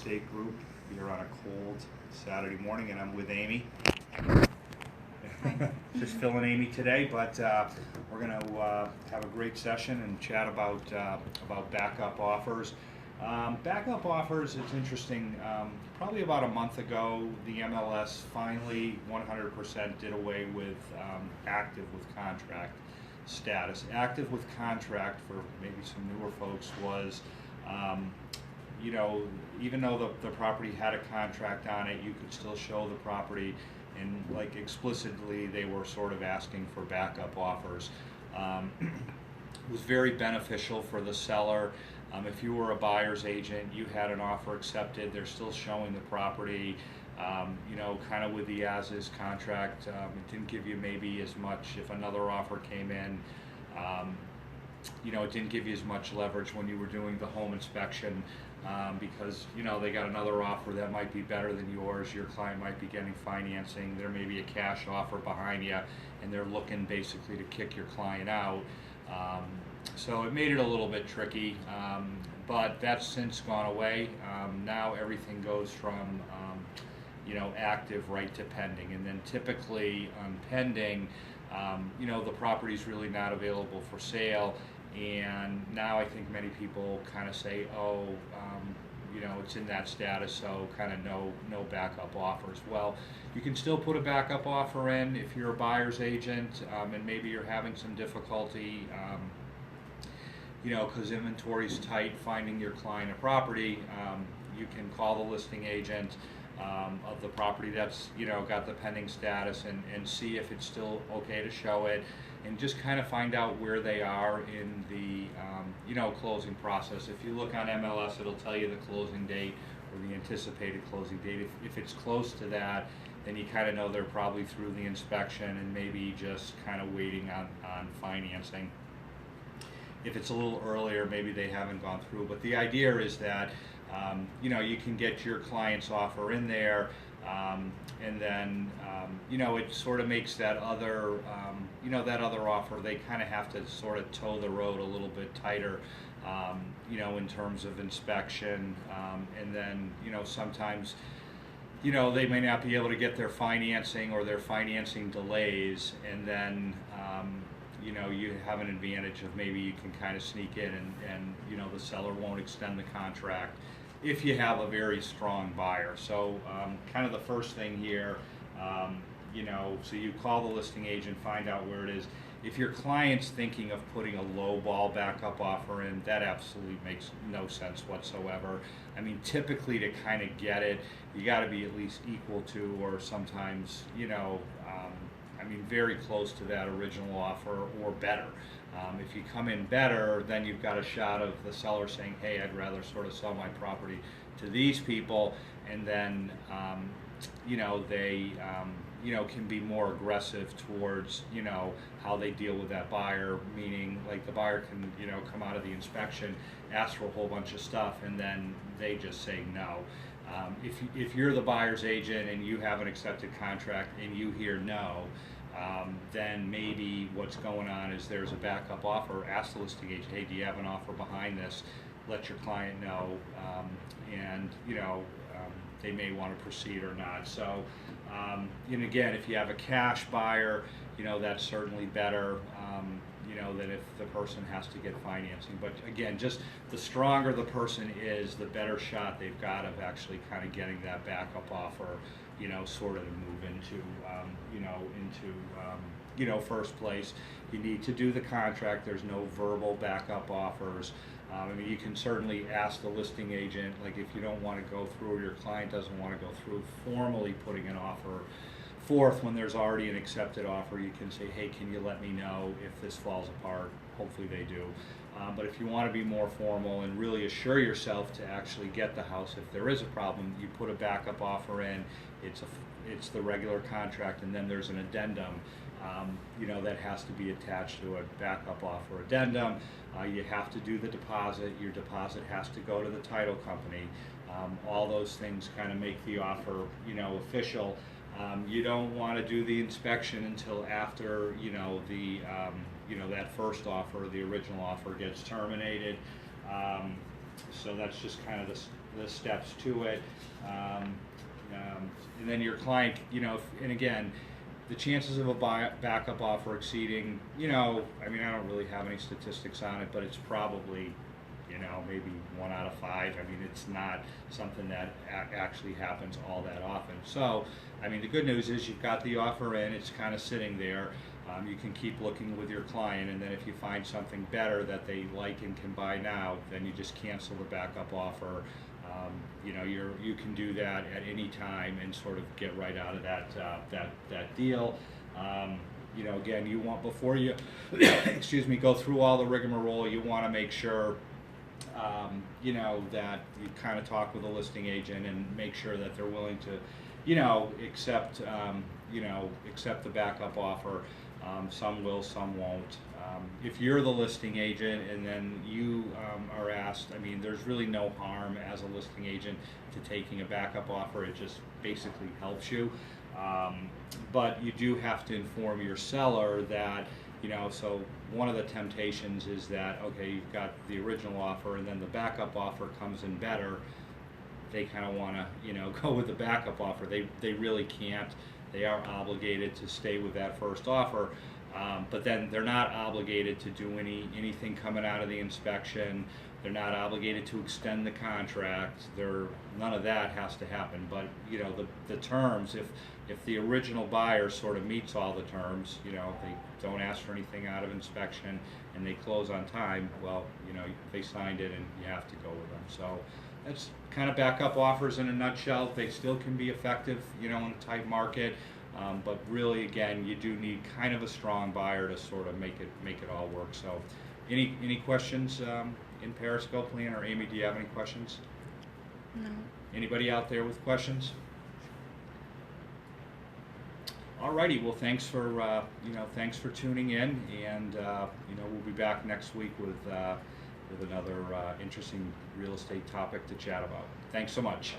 Estate Group here on a cold Saturday morning, and I'm with Amy. Just filling Amy today, but we're going to have a great session and chat about backup offers. Backup offers, it's interesting. Probably about a month ago, the MLS finally 100% did away with active with contract status. Active with contract, for maybe some newer folks, was even though the property had a contract on it, you could still show the property, and like explicitly they were sort of asking for backup offers. It was very beneficial for the seller. If you were a buyer's agent, you had an offer accepted, they're still showing the property, kind of with the as-is contract. It didn't give you maybe as much if another offer came in. It didn't give you as much leverage when you were doing the home inspection, because they got another offer that might be better than yours. Your client might be getting financing. There may be a cash offer behind you, and they're looking basically to kick your client out. So it made it a little bit tricky, but that's since gone away. Now everything goes from active right to pending, and then typically on pending, the property's really not available for sale. And now I think many people kind of say, it's in that status, so kind of no backup offers. Well, you can still put a backup offer in if you're a buyer's agent, and maybe you're having some difficulty, because inventory's tight, finding your client a property. You can call the listing agent of the property that's got the pending status, and see if it's still okay to show it, and just kind of find out where they are in the closing process. If you look on MLS, it'll tell you the closing date or the anticipated closing date. If it's close to that, then you kind of know they're probably through the inspection and maybe just kind of waiting on financing. If it's a little earlier, maybe they haven't gone through. But the idea is that you can get your client's offer in there, and then it sort of makes that other offer, they kind of have to sort of toe the road a little bit tighter, in terms of inspection, and then sometimes they may not be able to get their financing, or their financing delays, and then you have an advantage of maybe you can kind of sneak in, and the seller won't extend the contract if you have a very strong buyer. So kind of the first thing here, so you call the listing agent, find out where it is. If your client's thinking of putting a low ball backup offer in, that absolutely makes no sense whatsoever. I mean, typically to kind of get it, you got to be at least equal to, or sometimes, very close to that original offer or better. If you come in better, then you've got a shot of the seller saying, hey, I'd rather sort of sell my property to these people, and then they can be more aggressive towards how they deal with that buyer, meaning like the buyer can come out of the inspection, ask for a whole bunch of stuff, and then they just say no. If you're the buyer's agent and you have an accepted contract and you hear no, then maybe what's going on is there's a backup offer. Ask the listing agent, hey, do you have an offer behind this? Let your client know, and they may want to proceed or not. So, and again, if you have a cash buyer, that's certainly better, than if the person has to get financing. But again, just the stronger the person is, the better shot they've got of actually kind of getting that backup offer, sort of to move into, first place. You need to do the contract. There's no verbal backup offers. You can certainly ask the listing agent, like if you don't want to go through, or your client doesn't want to go through formally putting an offer forth when there's already an accepted offer, you can say, hey, can you let me know if this falls apart? Hopefully they do. But if you want to be more formal and really assure yourself to actually get the house if there is a problem, you put a backup offer in. It's the regular contract, and then there's an addendum that has to be attached to a backup offer addendum. You have to do the deposit. Your deposit has to go to the title company. All those things kind of make the offer official. You don't want to do the inspection until after that first offer, the original offer, gets terminated. So that's just kind of the steps to it. And then your client, and again, the chances of a backup offer exceeding, I mean, I don't really have any statistics on it, but it's probably, maybe 1 out of 5. I mean, it's not something that actually happens all that often. So, I mean, the good news is you've got the offer in, it's kind of sitting there. You can keep looking with your client, and then if you find something better that they like and can buy now, then you just cancel the backup offer. You can do that at any time and sort of get right out of that deal. Again, you want, before you excuse me, go through all the rigmarole, you want to make sure that you kind of talk with a listing agent and make sure that they're willing to accept the backup offer. Some will, some won't. If you're the listing agent and then you are asked, I mean, there's really no harm as a listing agent to taking a backup offer. It just basically helps you. But you do have to inform your seller that, so one of the temptations is that, okay, you've got the original offer and then the backup offer comes in better. They kind of want to, go with the backup offer. They really can't. They are obligated to stay with that first offer. But then they're not obligated to do anything coming out of the inspection. They're not obligated to extend the contract. None of that has to happen. But the terms, if the original buyer sort of meets all the terms, they don't ask for anything out of inspection and they close on time, well, they signed it and you have to go with them. So that's kind of backup offers in a nutshell. They still can be effective, in a tight market. But really, again, you do need kind of a strong buyer to sort of make it all work. So, any questions in Periscope, Leanne or Amy? Do you have any questions? No. Anybody out there with questions? Alrighty. Well, thanks for tuning in, and we'll be back next week with another interesting real estate topic to chat about. Thanks so much.